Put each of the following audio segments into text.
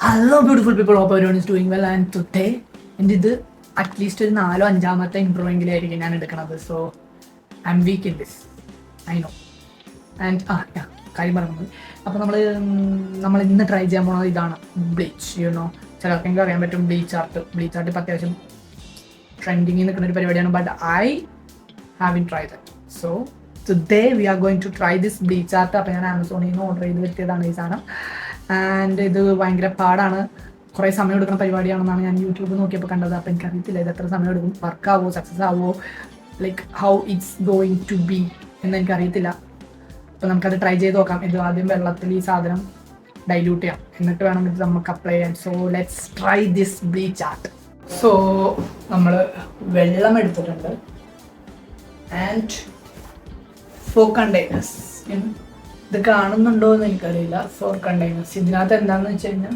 Hello beautiful people, hope everyone is doing well and today ഇത് at least ഒരു 4-5 intro എങ്കിലായിരിക്കും ഞാൻ എടുക്കണത്. So I am weak in this, I know. And കാര്യം പറയുന്നത്, അപ്പോൾ നമ്മൾ ഇന്ന് ട്രൈ ചെയ്യാൻ പോകുന്നത് ഇതാണ്, ബ്ലീച്ച്. യുനോ ചിലർക്കെങ്കിലും അറിയാൻ പറ്റും ബ്ലീച്ച് ആർട്ട് ഇപ്പോൾ അത്യാവശ്യം ട്രെൻഡിങ്ങിൽ നിൽക്കുന്ന ഒരു പരിപാടിയാണ്. But I haven't try that. So today we are going to try this bleach art. അപ്പോൾ ഞാൻ ആമസോണിൽ നിന്ന് ഓർഡർ ചെയ്ത് വരുത്തിയതാണ് ഈ സാധനം. ആൻഡ് ഇത് ഭയങ്കര പാടാണ്, കുറേ സമയം എടുക്കുന്ന പരിപാടിയാണെന്നാണ് ഞാൻ യൂട്യൂബ് നോക്കിയപ്പോൾ കണ്ടത്. അപ്പോൾ എനിക്കറിയത്തില്ല ഇത് എത്ര സമയം എടുക്കും, വർക്കാവോ സക്സസ് ആവോ, like how it's going to be എന്ന് എനിക്കറിയത്തില്ല. അപ്പോൾ നമുക്കത് ട്രൈ ചെയ്ത് നോക്കാം. ഇത് ആദ്യം വെള്ളത്തിൽ ഈ സാധനം ഡൈല്യൂട്ട് ചെയ്യാം, എന്നിട്ട് വേണം ഇത് നമുക്ക് അപ്ലൈ ചെയ്യാൻ. So let's try this bleach art. So നമ്മൾ വെള്ളം എടുത്തിട്ടുണ്ട് ആൻഡ് 4 കണ്ടെയ്നേഴ്സ്. ഇത് കാണുന്നുണ്ടോ എന്ന് എനിക്കറിയില്ല. 4 കണ്ടെയ്നേഴ്സ്. ഇതിനകത്ത് എന്താണെന്ന് വെച്ച് കഴിഞ്ഞാൽ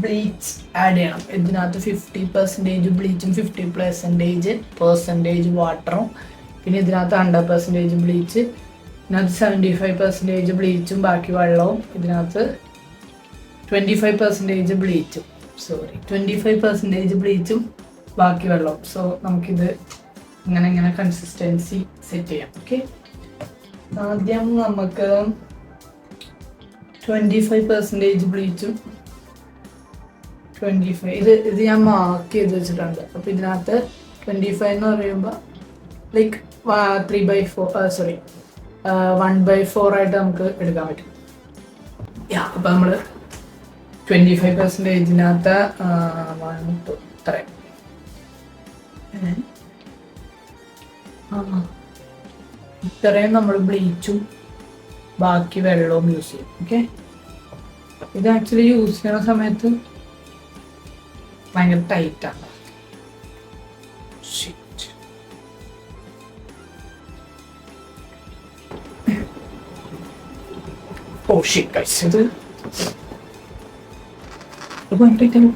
ബ്ലീച്ച് ആഡ് ചെയ്യണം. ഇതിനകത്ത് 50% ബ്ലീച്ചും 50% വാട്ടറും, പിന്നെ ഇതിനകത്ത് 100% ബ്ലീച്ച്, ഇതിനകത്ത് 75% ബ്ലീച്ചും ബാക്കി വെള്ളവും, ഇതിനകത്ത് 25% ബ്ലീച്ചും 25% ബ്ലീച്ചും ബാക്കി വെള്ളവും. സോ നമുക്കിത് ഇങ്ങനെ കൺസിസ്റ്റൻസി സെറ്റ് ചെയ്യാം. ഓക്കെ, ആദ്യം നമുക്ക് 25% ബ്ലീച്ചും 25 ഇത് ഞാൻ മാർക്ക് ചെയ്ത് വെച്ചിട്ടുണ്ട്. അപ്പോൾ ഇതിനകത്ത് 25 എന്ന് പറയുമ്പോൾ ലൈക്ക് 1/4 ആയിട്ട് നമുക്ക് എടുക്കാൻ പറ്റും. അപ്പോൾ നമ്മൾ 25%-നകത്ത് ഇത്രയും നമ്മൾ ബ്ലീച്ചും ബാക്കി വെള്ളവും യൂസ് ചെയ്യും. ഓക്കെ, ഇത് ആക്ച്വലി യൂസ് ചെയ്യുന്ന സമയത്ത് ഭയങ്കര ടൈറ്റാണ്. ഓ ഷിറ്റ് ഗയ്സ്, ഇത് ഭയങ്കര ടൈറ്റാണ്.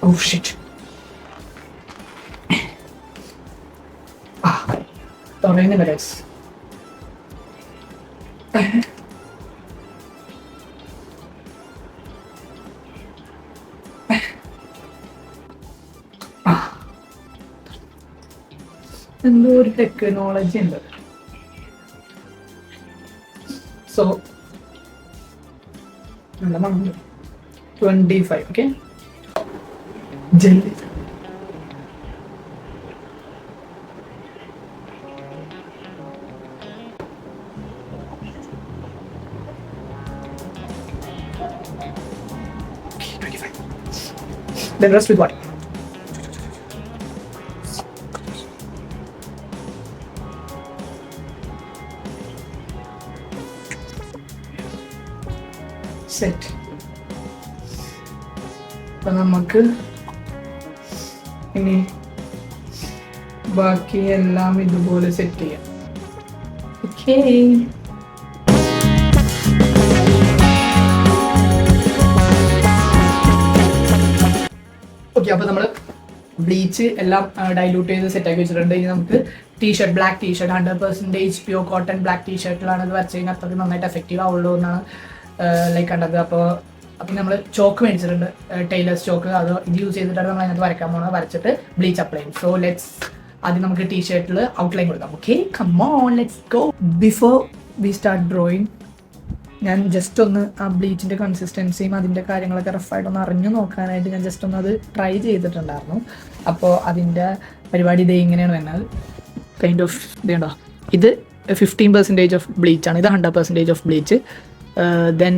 Oh shit. Torrent guys. എന്തോ ഒരു ടെക്നോളജി ഉണ്ട്. So 25. Okay, jelly then rest with water. Set. അപ്പൊ നമുക്ക് ഇനി ബാക്കി എല്ലാം ഇതുപോലെ സെറ്റ് ചെയ്യാം. ഓക്കേ, അപ്പോൾ നമ്മൾ ബ്ലീച്ച് എല്ലാം ഡൈല്യൂട്ട് ചെയ്ത് സെറ്റാക്കി വെച്ചിട്ടുണ്ട്. ഇനി നമുക്ക് t-shirt, black t-shirt, 100% pure cotton black ടീഷർട്ടിലാണ് ഇത് വരച്ച് കഴിഞ്ഞാൽ അത്രയ്ക്ക് നന്നായിട്ട് എഫക്റ്റീവ് ആവുള്ളൂ എന്നാണ് ലൈക്ക് കണ്ടത്. അപ്പോൾ നമ്മൾ ചോക്ക് മേടിച്ചിട്ടുണ്ട്, ടൈലേഴ്സ് ചോക്ക്. അത് ഇത് യൂസ് ചെയ്തിട്ടാണ് നമ്മൾ അതിനകത്ത് വരയ്ക്കാൻ പോകുന്നത്. വരച്ചിട്ട് ബ്ലീച്ച് അപ്ലൈ ചെയ്യും. സോ ലെറ്റ്സ് ആദ്യം നമുക്ക് ടീഷർട്ടിൽ ഔട്ട്ലൈൻ കൊടുക്കാം. Okay, come on, let's go. Before we start drawing ഞാൻ ജസ്റ്റ് ഒന്ന് ആ ബ്ലീച്ചിൻ്റെ കൺസിസ്റ്റൻസിയും അതിൻ്റെ കാര്യങ്ങളൊക്കെ റഫായിട്ടൊന്ന് അറിഞ്ഞു നോക്കാനായിട്ട് ഞാൻ ജസ്റ്റ് ഒന്ന് അത് ട്രൈ ചെയ്തിട്ടുണ്ടായിരുന്നു. അപ്പോൾ അതിൻ്റെ പരിപാടി ഇതേ ഇങ്ങനെയാണ് വരുന്നത്. കൈൻഡ് ഓഫ് ഇതുണ്ടോ, ഇത് 15% ഓഫ് ബ്ലീച്ചാണ്, ഇത് 100% ഓഫ് ബ്ലീച്ച്. ദെൻ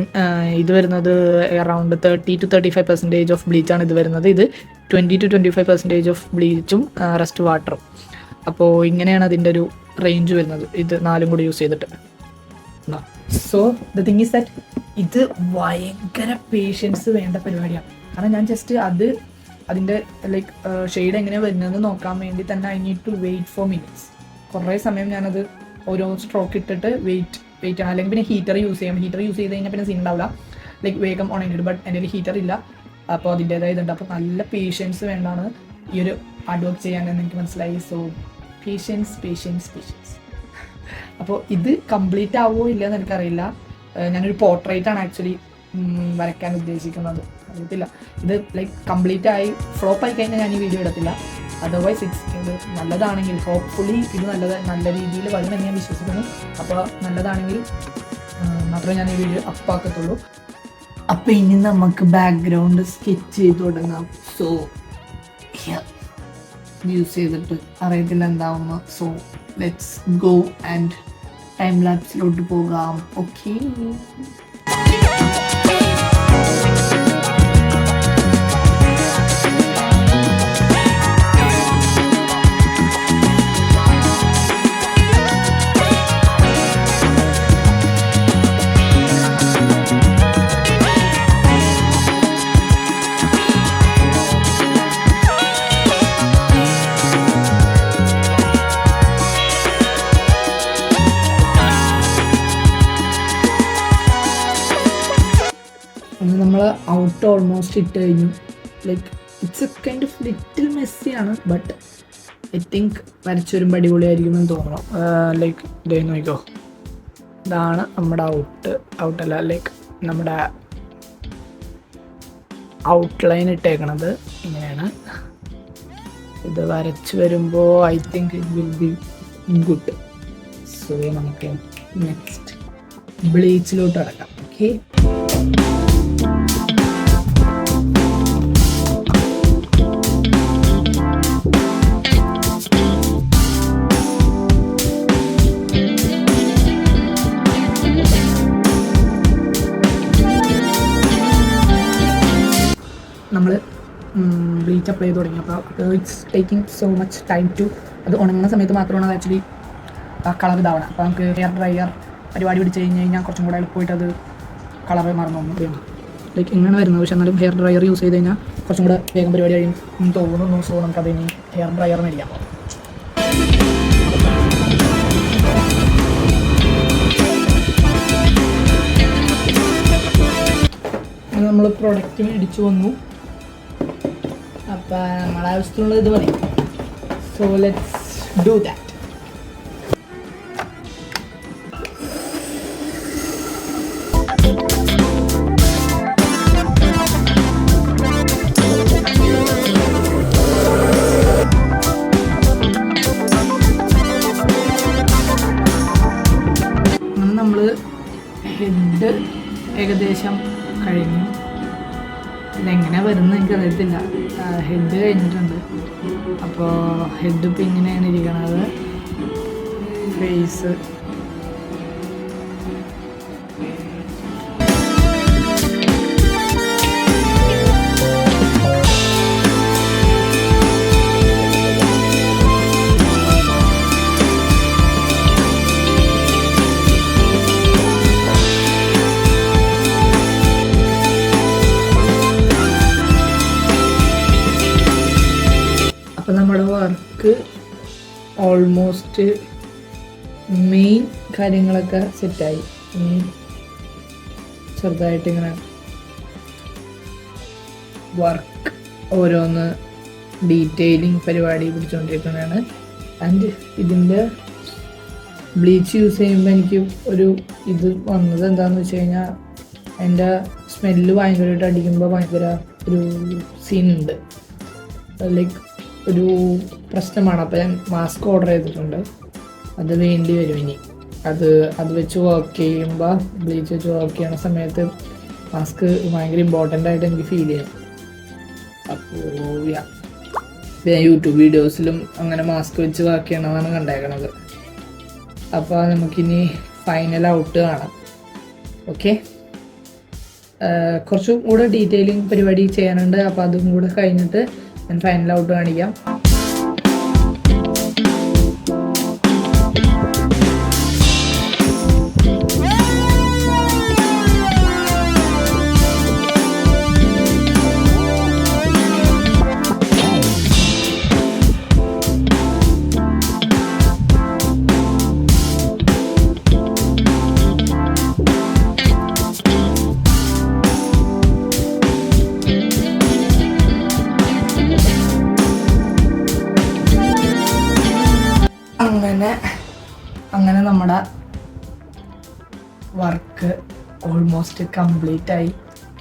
ഇത് വരുന്നത് അറൗണ്ട് 30-35% ഓഫ് ബ്ലീച്ചാണ് ഇത് വരുന്നത്. ഇത് 20-25% ഓഫ് ബ്ലീച്ചും റെസ്റ്റ് വാട്ടറും. അപ്പോൾ ഇങ്ങനെയാണ് അതിൻ്റെ ഒരു റേഞ്ച് വരുന്നത്, ഇത് 4 കൂടി യൂസ് ചെയ്തിട്ട്. So the thing is that ഇത് ഭയങ്കര പേഷ്യൻസ് വേണ്ട പരിപാടിയാണ്. കാരണം ഞാൻ ജസ്റ്റ് അതിൻ്റെ ലൈക്ക് ഷെയ്ഡ് എങ്ങനെ വരുന്നതെന്ന് നോക്കാൻ വേണ്ടി തന്നെ I need to wait for minutes. കുറേ സമയം ഞാനത് ഓരോ സ്ട്രോക്ക് ഇട്ടിട്ട് വെയിറ്റ് അല്ലെങ്കിൽ പിന്നെ ഹീറ്റർ യൂസ് ചെയ്യാം. ഹീറ്റർ യൂസ് ചെയ്ത് കഴിഞ്ഞാൽ പിന്നെ സീൻ ഉണ്ടാവില്ല, ലൈക്ക് വേഗം ഉണങ്ങിയിട്ട്. ബട്ട് എൻ്റെ ഹീറ്റർ ഇല്ല, അപ്പോൾ അതിൻ്റേതായ ഇതുണ്ട്. അപ്പോൾ നല്ല പേഷ്യൻസ് വേണ്ടാണ് ഈ ഒരു ഹാർഡ് വർക്ക് ചെയ്യാനെന്ന് എനിക്ക് മനസ്സിലായി. So patience. അപ്പോൾ ഇത് കംപ്ലീറ്റ് ആവുമോ ഇല്ലയെന്ന് എനിക്കറിയില്ല. ഞാനൊരു പോർട്രേറ്റാണ് ആക്ച്വലി വരയ്ക്കാൻ ഉദ്ദേശിക്കുന്നത്. അറിയത്തില്ല, ഇത് ലൈക്ക് കംപ്ലീറ്റ് ആയി ഫ്ലോപ്പ് ആയി കഴിഞ്ഞാൽ ഞാൻ ഈ വീഡിയോ ഇടത്തില്ല. അതർവൈസ് ഇത് നല്ലതാണെങ്കിൽ ഹോപ്പ്ഫുള്ളി ഇത് നല്ല രീതിയിൽ വരുമെന്ന് ഞാൻ വിശ്വസിക്കുന്നു. അപ്പോൾ നല്ലതാണെങ്കിൽ മാത്രമേ ഞാൻ ഈ വീഡിയോ അപ്പാക്കത്തുള്ളൂ. അപ്പോൾ ഇനി നമുക്ക് ബാക്ക്ഗ്രൗണ്ട് സ്കെച്ച് ചെയ്ത് തുടങ്ങാം. സോ യൂസ് ചെയ്തിട്ട് അറിയത്തില്ല എന്താവുന്നു. So let's go and time ലാപ്സിലോട്ട് പോകാം. ഓക്കെ, നമ്മൾ ഔട്ട് ഓൾമോസ്റ്റ് ഇട്ട് കഴിഞ്ഞു. Like it's a kind of little മെസ്സിയാണ്, ബട്ട് ഐ തിങ്ക് വരച്ചു വരുമ്പോൾ അടിപൊളിയായിരിക്കുമെന്ന് തോന്നണം. ലൈക്ക് ഇതേ നോക്കിക്കോ, ഇതാണ് നമ്മുടെ ഔട്ടല്ല ലൈക്ക് നമ്മുടെ ഔട്ട്ലൈൻ ഇട്ടേക്കണത് ഇങ്ങനെയാണ്. ഇത് വരച്ചു വരുമ്പോൾ I think it will be good. So നമുക്ക് നെക്സ്റ്റ് ബ്ലീച്ചിലോട്ട് കിടക്കാം. ഓക്കെ, നമ്മൾ ബ്ലീച്ച് അപ്ലൈ ചെയ്ത് തുടങ്ങി. അപ്പോൾ it's taking so much time to, അത് ഉണങ്ങുന്ന സമയത്ത് മാത്രമാണ് അത് ആക്ച്വലി ആ കളർ ഇതാവണം. അപ്പോൾ നമുക്ക് ഹെയർ ഡ്രയർ പരിപാടി പിടിച്ച് കഴിഞ്ഞാൽ കുറച്ചും കൂടെ എളുപ്പമായിട്ട് അത് കളർ മറന്നു പോകുന്നു. ലൈക്ക് ഇങ്ങനെ വരുന്നത്, പക്ഷേ എന്നാലും ഹെയർ ഡ്രയർ യൂസ് ചെയ്ത് കഴിഞ്ഞാൽ കുറച്ചും കൂടെ വേഗം പരിപാടി കഴിയും തോന്നുന്നു. സോ നമുക്കത് ഇനി ഹെയർ ഡ്രയർ മേടിക്കാം. നമ്മൾ പ്രൊഡക്റ്റ് മേടിച്ചു വന്നു. അപ്പം നമ്മളെ ആവശ്യത്തിനുള്ളത് ഇത് മതി. So let's do that. നമ്മൾ ഹെഡ് ഏകദേശം കഴിഞ്ഞു. ഇതെങ്ങനെ വരുന്നത് എനിക്കറിയത്തില്ല. ഹെഡ് കഴിഞ്ഞിട്ടുണ്ട്. അപ്പോൾ ഹെഡ് ഇപ്പം ഇങ്ങനെയാണ് ഇരിക്കണത്. ഫേസ് അപ്പോൾ നമ്മുടെ വർക്ക് ഓൾമോസ്റ്റ് മെയിൻ കാര്യങ്ങളൊക്കെ സെറ്റായി. ചെറുതായിട്ടിങ്ങനെ വർക്ക് ഓരോന്ന് ഡീറ്റെയിലിംഗ് പരിപാടി പിടിച്ചുകൊണ്ടിരിക്കുന്നതാണ്. ആൻഡ് ഇതിൻ്റെ ബ്ലീച്ച് യൂസ് ചെയ്യുമ്പോൾ എനിക്ക് ഒരു ഇത് വന്നത് എന്താണെന്ന് വെച്ച് കഴിഞ്ഞാൽ അതിൻ്റെ സ്മെല്ല് ഭയങ്കരമായിട്ട് അടിക്കുമ്പോൾ ഭയങ്കര ഒരു സീനുണ്ട്. ലൈക്ക് ഒരു പ്രശ്നമാണ്. അപ്പോൾ ഞാൻ മാസ്ക് ഓർഡർ ചെയ്തിട്ടുണ്ട്. അത് വേണ്ടി വരും ഇനി. അത് വെച്ച് വർക്ക് ചെയ്യുമ്പോൾ, ബ്ലീച്ച് വെച്ച് വർക്ക് ചെയ്യണ സമയത്ത് മാസ്ക് ഭയങ്കര ഇമ്പോർട്ടൻ്റ് ആയിട്ട് എനിക്ക് ഫീൽ ചെയ്യും. അപ്പോൾ ഞാൻ യൂട്യൂബ് വീഡിയോസിലും അങ്ങനെ മാസ്ക് വെച്ച് വർക്ക് ചെയ്യണമെന്നാണ് കണ്ടേക്കണത്. അപ്പോൾ നമുക്കിനി ഫൈനൽ ഔട്ട് കാണാം. ഓക്കെ, കുറച്ചും കൂടെ ഡീറ്റെയിലിംഗ് പരിപാടി ചെയ്യാനുണ്ട്. അപ്പോൾ അതും കൂടെ കഴിഞ്ഞിട്ട് ഞാൻ ഫൈനൽ ഔട്ട് കാണിക്കാം. അങ്ങനെ നമ്മുടെ വർക്ക് ഓൾമോസ്റ്റ് കംപ്ലീറ്റ് ആയി.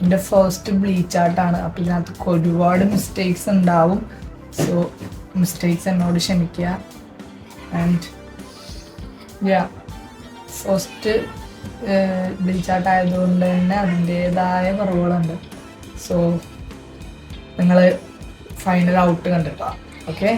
എൻ്റെ ഫസ്റ്റ് ബ്ലീച്ച് ആർട്ടാണ്. അപ്പോൾ ഇതിനകത്ത് ഒരുപാട് മിസ്റ്റേക്സ് ഉണ്ടാവും. സോ മിസ്റ്റേക്സ് എന്നോട് ക്ഷമിക്കുക. ആൻഡ് ഫസ്റ്റ് ബ്ലീച്ച് ആർട്ട് ആയതുകൊണ്ട് തന്നെ അതിൻ്റേതായ കുറവുകളുണ്ട്. സോ നിങ്ങൾ ഫൈനൽ ഔട്ട് കണ്ടിട്ടോ. ഓക്കെ,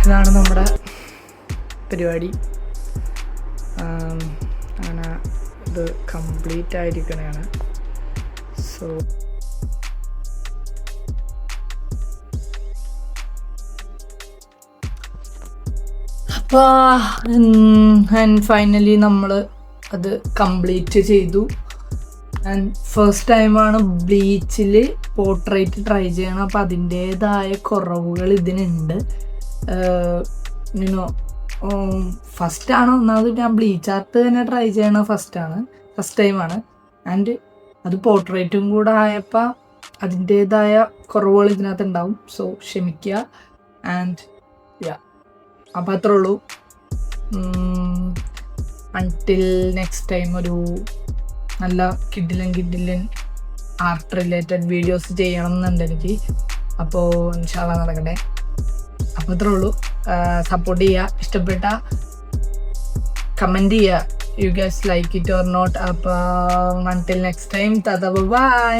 ഇതാണ് നമ്മുടെ പരിപാടി. അങ്ങനെ ഇത് കംപ്ലീറ്റ് ആയിരിക്കണതാണ്. സോ അപ്പോൾ ആൻഡ് ഫൈനലി നമ്മൾ അത് കംപ്ലീറ്റ് ചെയ്തു. ആൻഡ് ഫസ്റ്റ് ടൈമാണ് ബ്ലീച്ചിൽ പോർട്രേറ്റ് ട്രൈ ചെയ്യണം. അപ്പോൾ അതിൻ്റേതായ കുറവുകൾ ഇതിനുണ്ട്. ഫസ്റ്റാണ് ഒന്നാമത് ഞാൻ ബ്ലീച്ച് ആർട്ട് തന്നെ ട്രൈ ചെയ്യണ ഫസ്റ്റ് ടൈമാണ്. ആൻഡ് അത് പോർട്രേറ്റും കൂടെ ആയപ്പോൾ അതിൻ്റേതായ കുറവുകൾ ഇതിനകത്ത് ഉണ്ടാവും. സോ ക്ഷമിക്കുക. ആൻഡ് അപ്പോൾ അത്രേ ഉള്ളൂ. അൺടിൽ നെക്സ്റ്റ് ടൈം ഒരു നല്ല കിഡിലൻ ആർട്ട് റിലേറ്റഡ് വീഡിയോസ് ചെയ്യണം എന്നുണ്ട് എനിക്ക്. അപ്പോൾ ഇൻഷാ അല്ലാഹ് നടക്കട്ടെ. അപ്പോൾ അത്രേ ഉള്ളൂ. സപ്പോർട്ട് ചെയ്യുക, ഇഷ്ടപ്പെട്ട കമൻറ്റ് ചെയ്യുക. You guys like it or not. അപ്പോൾ അൺടിൽ നെക്സ്റ്റ് ടൈം, ബൈ.